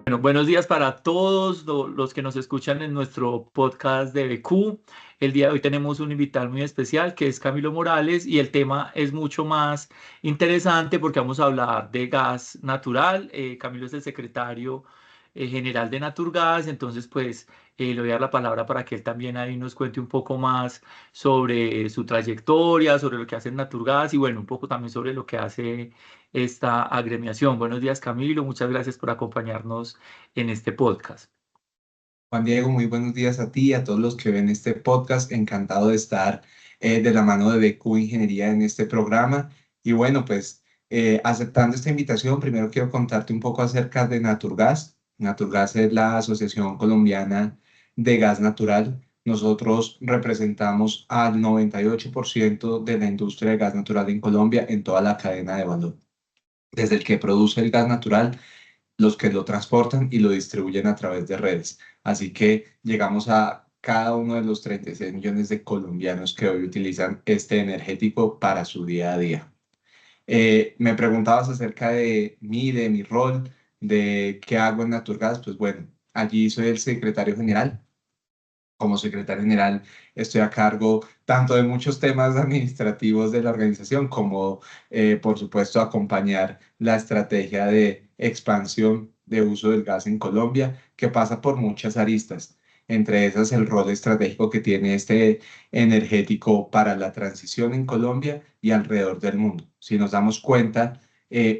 Bueno, buenos días para todos los que nos escuchan en nuestro podcast de BQ. El día de hoy tenemos un invitado muy especial que es Camilo Morales y el tema es mucho más interesante porque vamos a hablar de gas natural. Camilo es el secretario general de Naturgas, entonces le voy a dar la palabra para que él también ahí nos cuente un poco más sobre su trayectoria, sobre lo que hace en Naturgas y bueno, un poco también sobre lo que hace esta agremiación. Buenos días, Camilo. Muchas gracias por acompañarnos en este podcast. Juan Diego, muy buenos días a ti y a todos los que ven este podcast. Encantado de estar de la mano de BQ Ingeniería en este programa. Y bueno, pues aceptando esta invitación, primero quiero contarte un poco acerca de Naturgas. Naturgas es la Asociación Colombiana de Gas Natural. Nosotros representamos al 98% de la industria de gas natural en Colombia en toda la cadena de valor. Desde el que produce el gas natural, los que lo transportan y lo distribuyen a través de redes. Así que llegamos a cada uno de los 36 millones de colombianos que hoy utilizan este energético para su día a día. Me preguntabas acerca de mí, de mi rol, de qué hago en Naturgas. Pues bueno, allí soy el secretario general. Como secretario general estoy a cargo tanto de muchos temas administrativos de la organización como, por supuesto, acompañar la estrategia de expansión de uso del gas en Colombia, que pasa por muchas aristas. Entre esas, el rol estratégico que tiene este energético para la transición en Colombia y alrededor del mundo. Si nos damos cuenta,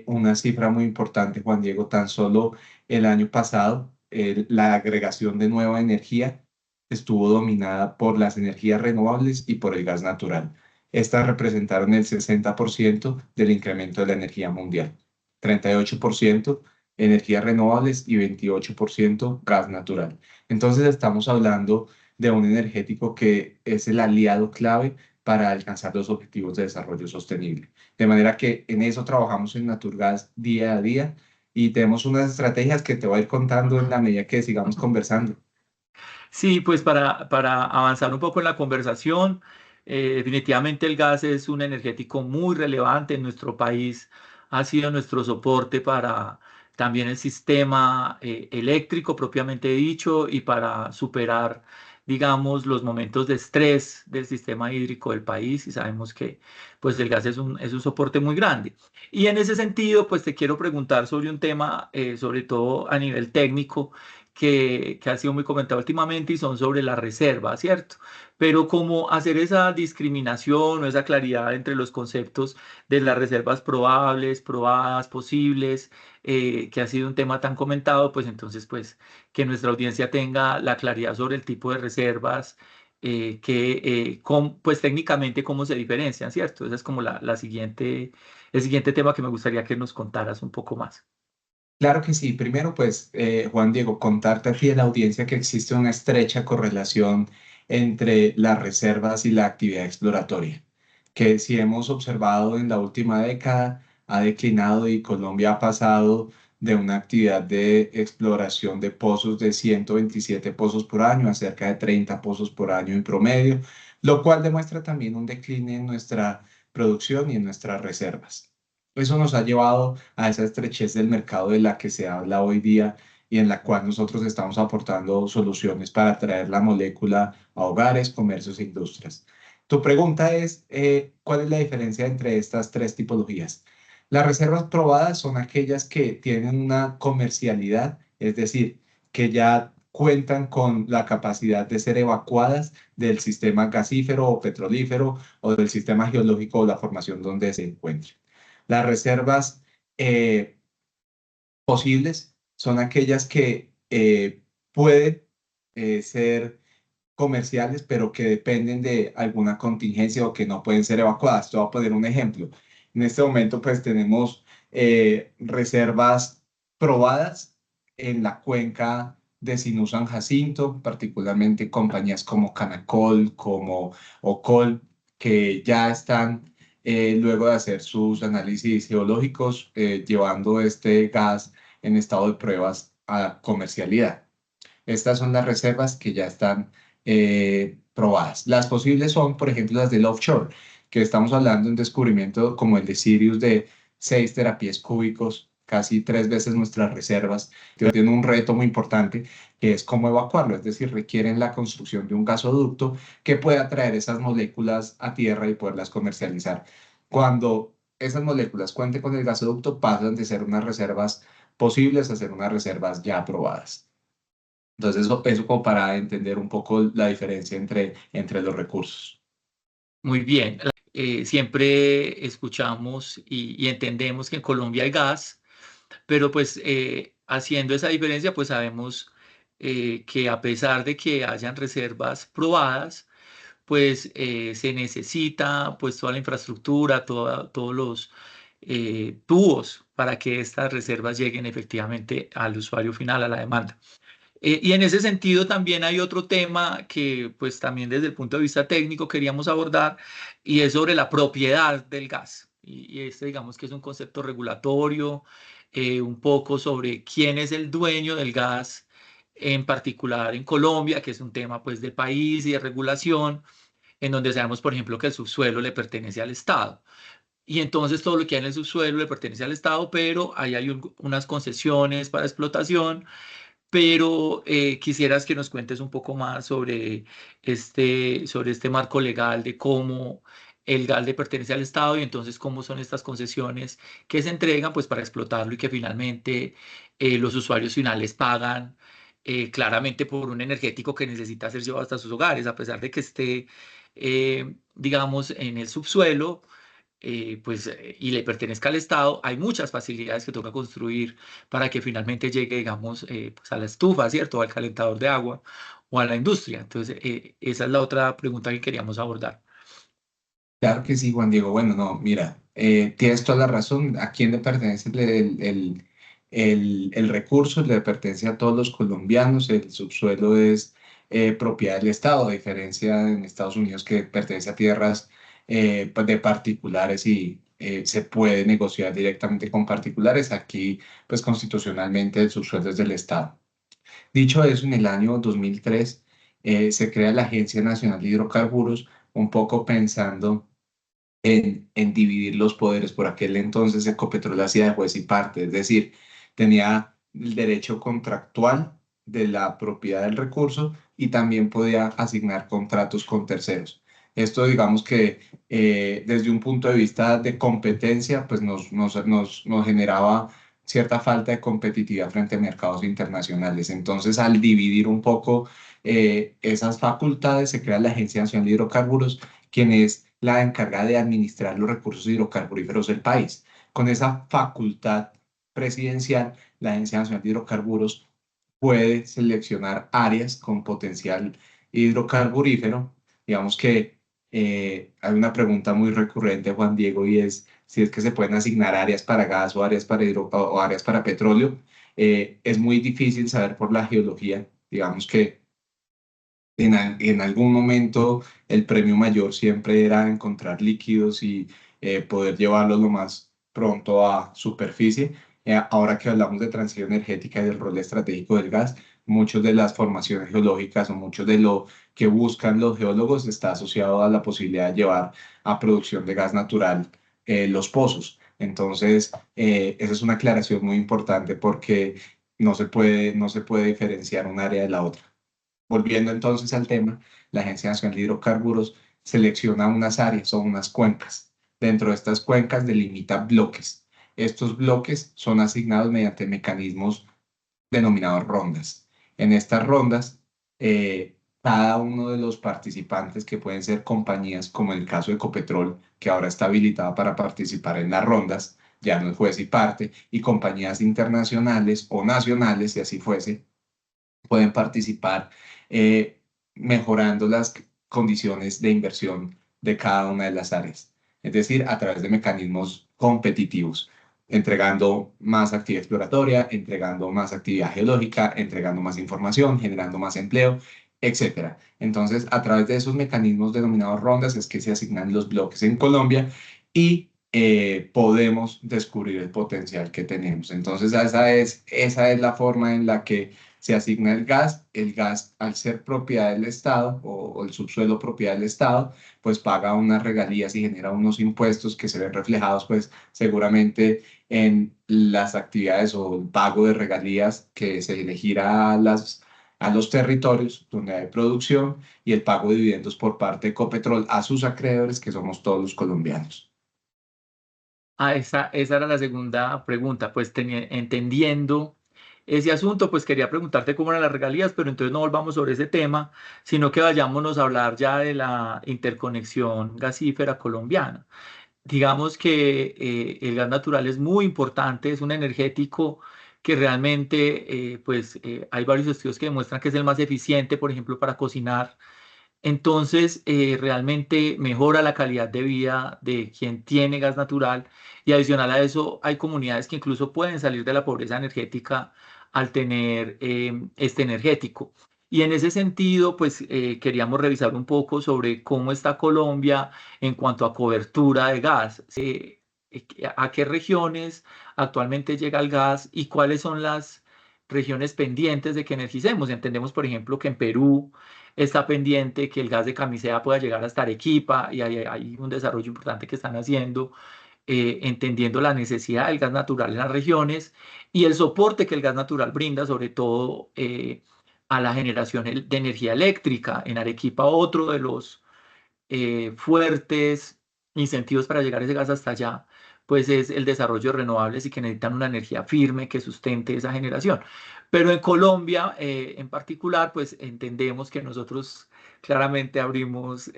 una cifra muy importante, Juan Diego, tan solo el año pasado, la agregación de nueva energía estuvo dominada por las energías renovables y por el gas natural. Estas representaron el 60% del incremento de la energía mundial, 38% energías renovables y 28% gas natural. Entonces estamos hablando de un energético que es el aliado clave para alcanzar los objetivos de desarrollo sostenible. De manera que en eso trabajamos en Naturgas día a día y tenemos unas estrategias que te voy a ir contando en la medida que sigamos conversando. Sí, pues para avanzar un poco en la conversación, definitivamente el gas es un energético muy relevante en nuestro país. Ha sido nuestro soporte para también el sistema eléctrico propiamente dicho y para superar, digamos, los momentos de estrés del sistema hídrico del país. Y sabemos que pues el gas es un soporte muy grande. Y en ese sentido, pues te quiero preguntar sobre un tema, sobre todo a nivel técnico que ha sido muy comentado últimamente y son sobre la reserva, ¿cierto? Pero cómo hacer esa discriminación o esa claridad entre los conceptos de las reservas probables, probadas, posibles, que ha sido un tema tan comentado, pues entonces, pues que nuestra audiencia tenga la claridad sobre el tipo de reservas. Pues técnicamente cómo se diferencian, ¿cierto? Ese es como el siguiente tema que me gustaría que nos contaras un poco más. Claro que sí. Primero, pues, Juan Diego, contarte a ti y a la audiencia que existe una estrecha correlación entre las reservas y la actividad exploratoria, que si hemos observado en la última década ha declinado y Colombia ha pasado de una actividad de exploración de pozos de 127 pozos por año a cerca de 30 pozos por año en promedio, lo cual demuestra también un decline en nuestra producción y en nuestras reservas. Eso nos ha llevado a esa estrechez del mercado de la que se habla hoy día y en la cual nosotros estamos aportando soluciones para traer la molécula a hogares, comercios e industrias. Tu pregunta es, ¿cuál es la diferencia entre estas tres tipologías? Las reservas probadas son aquellas que tienen una comercialidad, es decir, que ya cuentan con la capacidad de ser evacuadas del sistema gasífero o petrolífero o del sistema geológico o la formación donde se encuentren. Las reservas eh, posibles son aquellas que pueden ser comerciales, pero que dependen de alguna contingencia o que no pueden ser evacuadas. Te voy a poner un ejemplo. En este momento, pues tenemos reservas probadas en la cuenca de Sinú San Jacinto, particularmente compañías como Canacol, como Ocol, que ya están, luego de hacer sus análisis geológicos, llevando este gas en estado de pruebas a comercialidad. Estas son las reservas que ya están probadas. Las posibles son, por ejemplo, las del offshore, que estamos hablando de un descubrimiento como el de Sirius de 6 terapiés cúbicos casi 3 veces nuestras reservas. Tiene un reto muy importante que es cómo evacuarlo, es decir, requieren la construcción de un gasoducto que pueda traer esas moléculas a tierra y poderlas comercializar. Cuando esas moléculas cuenten con el gasoducto, pasan de ser unas reservas posibles a ser unas reservas ya aprobadas. Entonces, eso como para entender un poco la diferencia entre los recursos. Muy bien. Siempre escuchamos y entendemos que en Colombia hay gas, pero pues haciendo esa diferencia, pues sabemos que a pesar de que hayan reservas probadas, pues se necesita pues toda la infraestructura, todos los tubos para que estas reservas lleguen efectivamente al usuario final, a la demanda. Y en ese sentido también hay otro tema que pues también desde el punto de vista técnico queríamos abordar y es sobre la propiedad del gas. Y este digamos que es un concepto regulatorio, un poco sobre quién es el dueño del gas, en particular en Colombia, que es un tema pues de país y de regulación, en donde sabemos por ejemplo que el subsuelo le pertenece al Estado. Y entonces todo lo que hay en el subsuelo le pertenece al Estado, pero ahí hay unas concesiones para explotación, pero quisieras que nos cuentes un poco más sobre este marco legal de cómo el gas le pertenece al Estado y entonces cómo son estas concesiones que se entregan pues para explotarlo y que finalmente los usuarios finales pagan claramente por un energético que necesita ser llevado hasta sus hogares, a pesar de que esté, digamos, en el subsuelo y le pertenezca al Estado, hay muchas facilidades que toca construir para que finalmente llegue, digamos, pues a la estufa, ¿cierto? O al calentador de agua o a la industria. Entonces, esa es la otra pregunta que queríamos abordar. Claro que sí, Juan Diego. Bueno, no, mira, tienes toda la razón. ¿A quién le pertenece el recurso? Le pertenece a todos los colombianos. El subsuelo es propiedad del Estado, a diferencia en Estados Unidos que pertenece a tierras pues, de particulares y se puede negociar directamente con particulares. Aquí, pues constitucionalmente, el subsuelo es del Estado. Dicho eso, en el año 2003 se crea la Agencia Nacional de Hidrocarburos, un poco pensando en dividir los poderes. Por aquel entonces Ecopetrol hacía de juez y parte, es decir, tenía el derecho contractual de la propiedad del recurso y también podía asignar contratos con terceros. Esto, digamos que desde un punto de vista de competencia, pues nos generaba cierta falta de competitividad frente a mercados internacionales. Entonces, al dividir un poco esas facultades, se crea la Agencia Nacional de Hidrocarburos, quien es la encargada de administrar los recursos hidrocarburíferos del país. Con esa facultad presidencial, la Agencia Nacional de Hidrocarburos puede seleccionar áreas con potencial hidrocarburífero. Digamos que hay una pregunta muy recurrente, Juan Diego, y es si es que se pueden asignar áreas para gas o áreas para o áreas para petróleo. Es muy difícil saber por la geología. Digamos que en algún momento el premio mayor siempre era encontrar líquidos y poder llevarlos lo más pronto a superficie. Ahora que hablamos de transición energética y del rol estratégico del gas, muchas de las formaciones geológicas o mucho de lo que buscan los geólogos está asociado a la posibilidad de llevar a producción de gas natural los pozos. Entonces, esa es una aclaración muy importante porque no se puede diferenciar un área de la otra. Volviendo entonces al tema, la Agencia Nacional de Hidrocarburos selecciona unas áreas o unas cuencas. Dentro de estas cuencas delimita bloques. Estos bloques son asignados mediante mecanismos denominados rondas. En estas rondas, cada uno de los participantes, que pueden ser compañías como el caso de Ecopetrol, que ahora está habilitada para participar en las rondas, ya no es juez y parte, y compañías internacionales o nacionales, si así fuese, pueden participar mejorando las condiciones de inversión de cada una de las áreas, es decir, a través de mecanismos competitivos, entregando más actividad exploratoria, entregando más actividad geológica, entregando más información, generando más empleo, etcétera. Entonces, a través de esos mecanismos denominados rondas es que se asignan los bloques en Colombia y podemos descubrir el potencial que tenemos. Entonces, esa es la forma en la que se asigna el gas al ser propiedad del Estado o el subsuelo propiedad del Estado, pues paga unas regalías y genera unos impuestos que se ven reflejados pues seguramente en las actividades o el pago de regalías que se le gira a los territorios donde hay producción y el pago de dividendos por parte de Ecopetrol a sus acreedores, que somos todos los colombianos. Esa era la segunda pregunta, pues entendiendo ese asunto, pues quería preguntarte cómo eran las regalías, pero entonces no volvamos sobre ese tema, sino que vayámonos a hablar ya de la interconexión gasífera colombiana. Digamos que el gas natural es muy importante, es un energético que realmente, hay varios estudios que demuestran que es el más eficiente, por ejemplo, para cocinar. Entonces, realmente mejora la calidad de vida de quien tiene gas natural y adicional a eso, hay comunidades que incluso pueden salir de la pobreza energética al tener este energético. Y en ese sentido, pues queríamos revisar un poco sobre cómo está Colombia en cuanto a cobertura de gas. ¿A qué regiones actualmente llega el gas y cuáles son las regiones pendientes de que energicemos? Entendemos, por ejemplo, que en Perú está pendiente que el gas de Camisea pueda llegar hasta Arequipa y hay un desarrollo importante que están haciendo, entendiendo la necesidad del gas natural en las regiones y el soporte que el gas natural brinda, sobre todo a la generación de energía eléctrica. En Arequipa, otro de los fuertes incentivos para llegar ese gas hasta allá, pues es el desarrollo de renovables y que necesitan una energía firme que sustente esa generación. Pero en Colombia, en particular, pues entendemos que nosotros claramente abrimos,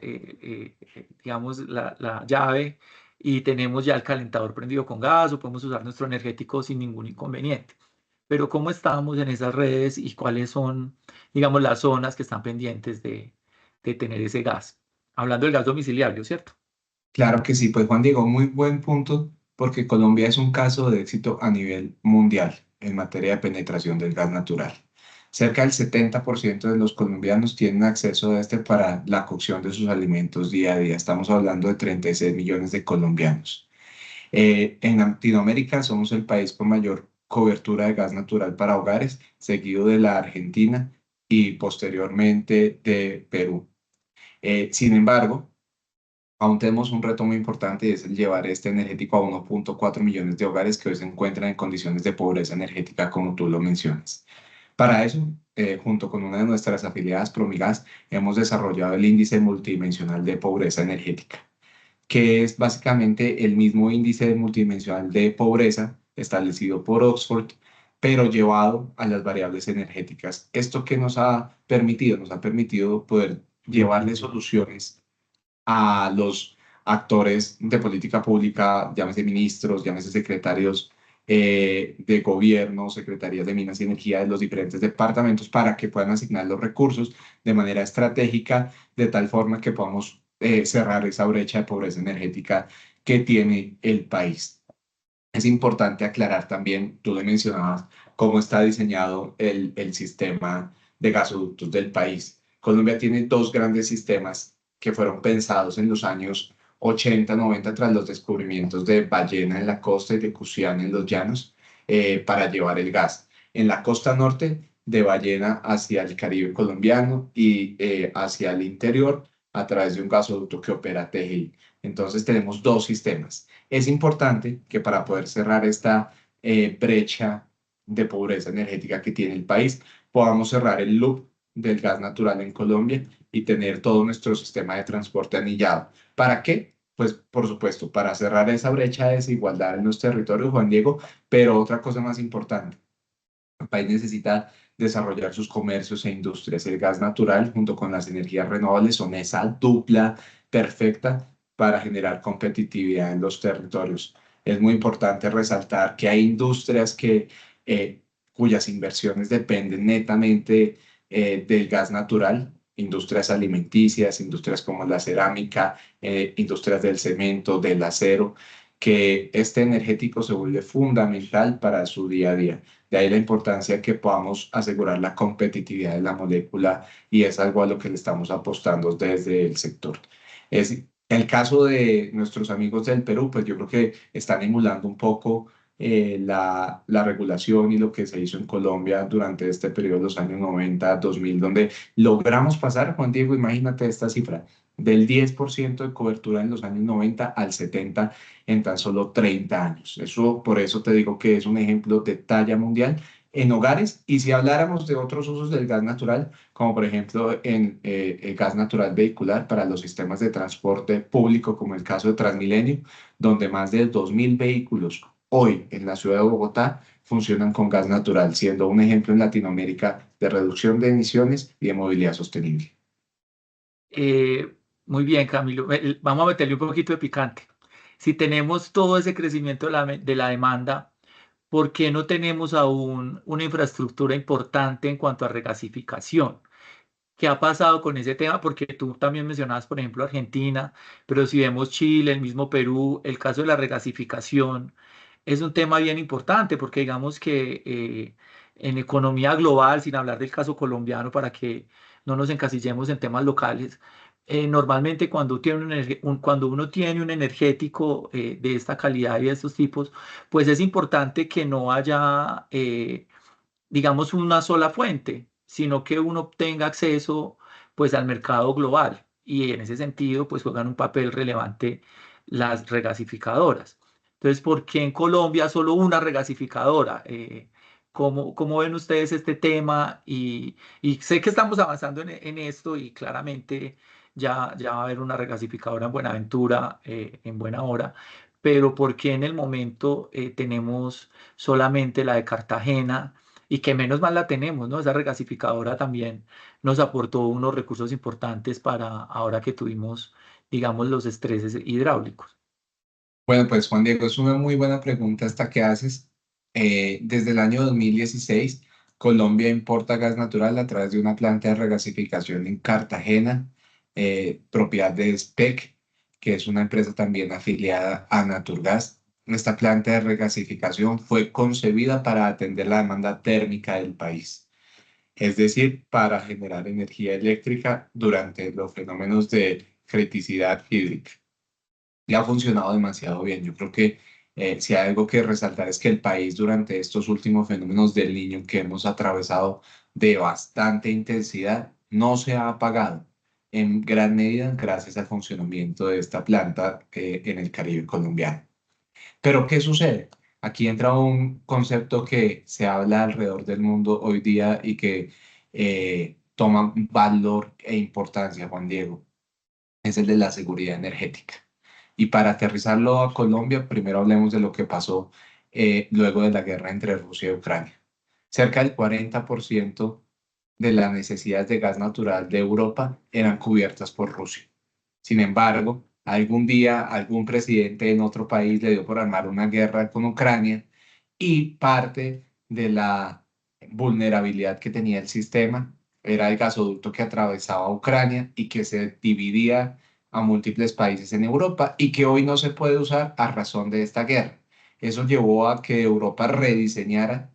digamos, la llave y tenemos ya el calentador prendido con gas o podemos usar nuestro energético sin ningún inconveniente. Pero ¿cómo estamos en esas redes y cuáles son, digamos, las zonas que están pendientes de tener ese gas? Hablando del gas domiciliario, ¿cierto? Claro que sí, pues Juan Diego, muy buen punto, porque Colombia es un caso de éxito a nivel mundial en materia de penetración del gas natural. Cerca del 70% de los colombianos tienen acceso a este para la cocción de sus alimentos día a día. Estamos hablando de 36 millones de colombianos. En Latinoamérica somos el país con mayor cobertura de gas natural para hogares, seguido de la Argentina y posteriormente de Perú. Sin embargo, aún tenemos un reto muy importante y es el llevar este energético a 1.4 millones de hogares que hoy se encuentran en condiciones de pobreza energética, como tú lo mencionas. Para eso, junto con una de nuestras afiliadas Promigas, hemos desarrollado el índice multidimensional de pobreza energética, que es básicamente el mismo índice multidimensional de pobreza establecido por Oxford, pero llevado a las variables energéticas. ¿Esto qué nos ha permitido? Nos ha permitido poder llevarle soluciones a los actores de política pública, llámese ministros, llámese secretarios de gobierno, secretarías de Minas y Energía de los diferentes departamentos para que puedan asignar los recursos de manera estratégica, de tal forma que podamos cerrar esa brecha de pobreza energética que tiene el país. Es importante aclarar también, tú le mencionabas, cómo está diseñado el sistema de gasoductos del país. Colombia tiene dos grandes sistemas que fueron pensados en los años 80, 90 tras los descubrimientos de Ballena en la costa y de Cusiana en los llanos para llevar el gas. En la costa norte, de Ballena hacia el Caribe colombiano y hacia el interior a través de un gasoducto que opera TGI. Entonces tenemos dos sistemas. Es importante que para poder cerrar esta brecha de pobreza energética que tiene el país, podamos cerrar el loop del gas natural en Colombia y tener todo nuestro sistema de transporte anillado. ¿Para qué? Pues por supuesto, para cerrar esa brecha de desigualdad en los territorios, Juan Diego, pero otra cosa más importante, el país necesita desarrollar sus comercios e industrias. El gas natural junto con las energías renovables son esa dupla perfecta para generar competitividad en los territorios. Es muy importante resaltar que hay industrias cuyas inversiones dependen netamente del gas natural, industrias alimenticias, industrias como la cerámica, industrias del cemento, del acero, que este energético se vuelve fundamental para su día a día. De ahí la importancia que podamos asegurar la competitividad de la molécula y es algo a lo que le estamos apostando desde el sector. Es el caso de nuestros amigos del Perú, pues yo creo que están emulando un poco la regulación y lo que se hizo en Colombia durante este periodo de los años 90, 2000, donde logramos pasar, Juan Diego, imagínate esta cifra, del 10% de cobertura en los años 90 al 70% en tan solo 30 años. Eso, por eso te digo que es un ejemplo de talla mundial en hogares. Y si habláramos de otros usos del gas natural, como por ejemplo en el gas natural vehicular para los sistemas de transporte público, como el caso de Transmilenio, donde más de 2.000 vehículos hoy en la ciudad de Bogotá funcionan con gas natural, siendo un ejemplo en Latinoamérica de reducción de emisiones y de movilidad sostenible. Eh, Muy bien, Camilo. Vamos a meterle un poquito de picante. Si tenemos todo ese crecimiento de la demanda, ¿por qué no tenemos aún una infraestructura importante en cuanto a regasificación? ¿Qué ha pasado con ese tema? Porque tú también mencionabas, por ejemplo, Argentina, pero si vemos Chile, el mismo Perú, el caso de la regasificación es un tema bien importante porque digamos que en economía global, sin hablar del caso colombiano, para que no nos encasillemos en temas locales, normalmente cuando uno tiene un energético de esta calidad y de estos tipos, pues es importante que no haya digamos, una sola fuente, sino que uno tenga acceso pues al mercado global y en ese sentido pues juegan un papel relevante las regasificadoras. Entonces, ¿por qué en Colombia solo una regasificadora? ¿Cómo ven ustedes este tema? Y sé que estamos avanzando en esto y claramente ya va a haber una regasificadora en Buenaventura en buena hora, pero ¿por qué en el momento tenemos solamente la de Cartagena? Y que menos mal la tenemos, ¿no? Esa regasificadora también nos aportó unos recursos importantes para ahora que tuvimos, digamos, los estreses hidráulicos. Bueno, pues Juan Diego, es una muy buena pregunta esta que haces. Desde el año 2016, Colombia importa gas natural a través de una planta de regasificación en Cartagena, propiedad de SPEC, que es una empresa también afiliada a Naturgas. Esta planta de regasificación fue concebida para atender la demanda térmica del país, es decir, para generar energía eléctrica durante los fenómenos de criticidad hídrica y ha funcionado demasiado bien. Yo creo que si hay algo que resaltar es que el país durante estos últimos fenómenos del Niño que hemos atravesado de bastante intensidad no se ha apagado en gran medida gracias al funcionamiento de esta planta en el Caribe colombiano. Pero ¿qué sucede? Aquí entra un concepto que se habla alrededor del mundo hoy día y que toma valor e importancia, Juan Diego, es el de la seguridad energética. Y para aterrizarlo a Colombia, primero hablemos de lo que pasó luego de la guerra entre Rusia y Ucrania. Cerca del 40% de las necesidades de gas natural de Europa eran cubiertas por Rusia. Sin embargo, algún día algún presidente en otro país le dio por armar una guerra con Ucrania y parte de la vulnerabilidad que tenía el sistema era el gasoducto que atravesaba Ucrania y que se dividía a múltiples países en Europa y que hoy no se puede usar a razón de esta guerra. Eso llevó a que Europa rediseñara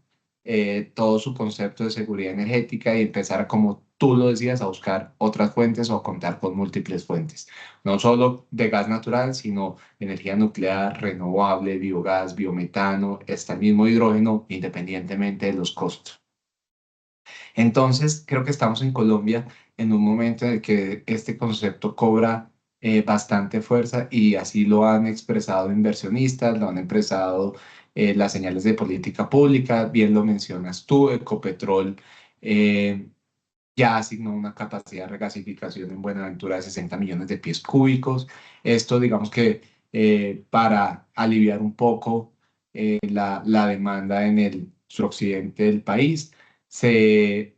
todo su concepto de seguridad energética y empezara, como tú lo decías, a buscar otras fuentes o a contar con múltiples fuentes, no solo de gas natural, sino energía nuclear, renovable, biogás, biometano, hasta el mismo hidrógeno, independientemente de los costos. Entonces, creo que estamos en Colombia en un momento en el que este concepto cobra bastante fuerza y así lo han expresado inversionistas, lo han expresado las señales de política pública, bien lo mencionas tú, Ecopetrol ya asignó una capacidad de regasificación en Buenaventura de 60 millones de pies cúbicos. Esto, digamos que para aliviar un poco la demanda en el suroccidente del país, se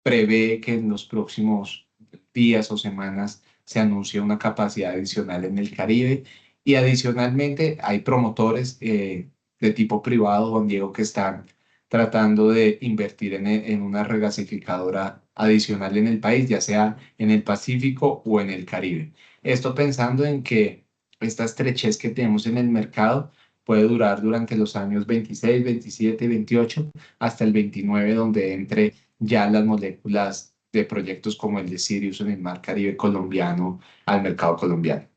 prevé que en los próximos días o semanas se anuncie una capacidad adicional en el Caribe. Y adicionalmente hay promotores de tipo privado, Juan Diego, que están tratando de invertir en una regasificadora adicional en el país, ya sea en el Pacífico o en el Caribe. Esto pensando en que esta estrechez que tenemos en el mercado puede durar durante los años 26, 27 y 28 hasta el 29, donde entre ya las moléculas de proyectos como el de Sirius en el Mar Caribe colombiano al mercado colombiano.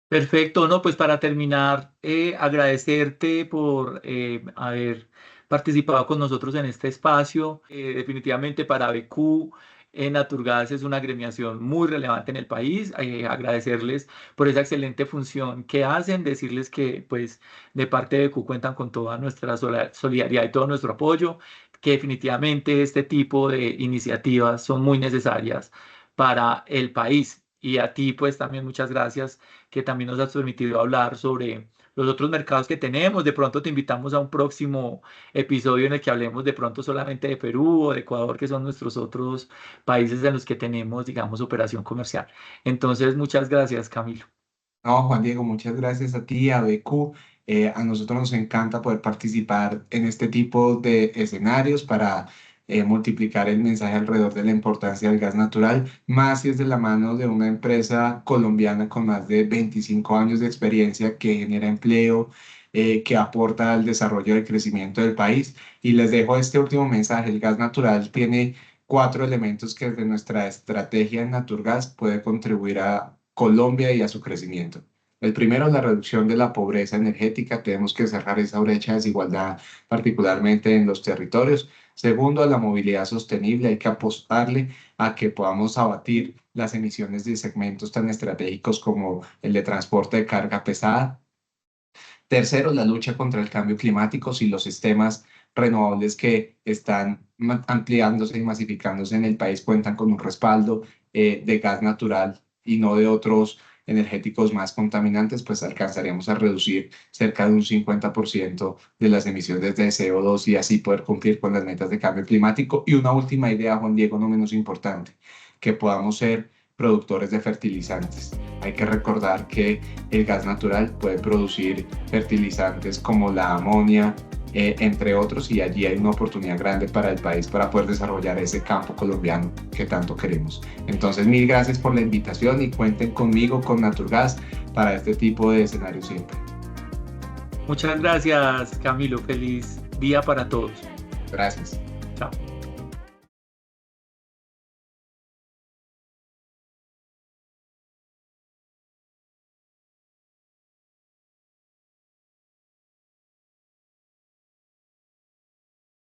Perfecto, no, pues para terminar, agradecerte por haber participado con nosotros en este espacio. Definitivamente para BQ Naturgas es una agremiación muy relevante en el país. Agradecerles por esa excelente función que hacen, decirles que pues de parte de ECU cuentan con toda nuestra solidaridad y todo nuestro apoyo, que definitivamente este tipo de iniciativas son muy necesarias para el país. Y a ti pues también muchas gracias que también nos has permitido hablar sobre los otros mercados que tenemos. De pronto te invitamos a un próximo episodio en el que hablemos de pronto solamente de Perú o de Ecuador, que son nuestros otros países en los que tenemos, digamos, operación comercial. Entonces, muchas gracias, Camilo. No, Juan Diego, muchas gracias a ti, a BQ. A nosotros nos encanta poder participar en este tipo de escenarios para multiplicar el mensaje alrededor de la importancia del gas natural, más si es de la mano de una empresa colombiana con más de 25 años de experiencia que genera empleo, que aporta al desarrollo y al crecimiento del país. Y les dejo este último mensaje. El gas natural tiene cuatro elementos que desde nuestra estrategia en Naturgas puede contribuir a Colombia y a su crecimiento. El primero, la reducción de la pobreza energética. Tenemos que cerrar esa brecha de desigualdad, particularmente en los territorios. Segundo, la movilidad sostenible. Hay que apostarle a que podamos abatir las emisiones de segmentos tan estratégicos como el de transporte de carga pesada. Tercero, la lucha contra el cambio climático. Si los sistemas renovables que están ampliándose y masificándose en el país cuentan con un respaldo de gas natural y no de otros energéticos más contaminantes, pues alcanzaríamos a reducir cerca de un 50% de las emisiones de CO2 y así poder cumplir con las metas de cambio climático. Y una última idea, Juan Diego, no menos importante, que podamos ser productores de fertilizantes. Hay que recordar que el gas natural puede producir fertilizantes como la amonia, entre otros, y allí hay una oportunidad grande para el país para poder desarrollar ese campo colombiano que tanto queremos. Entonces, mil gracias por la invitación y cuenten conmigo, con Naturgas, para este tipo de escenarios siempre. Muchas gracias, Camilo. Feliz día para todos. Gracias. Chao.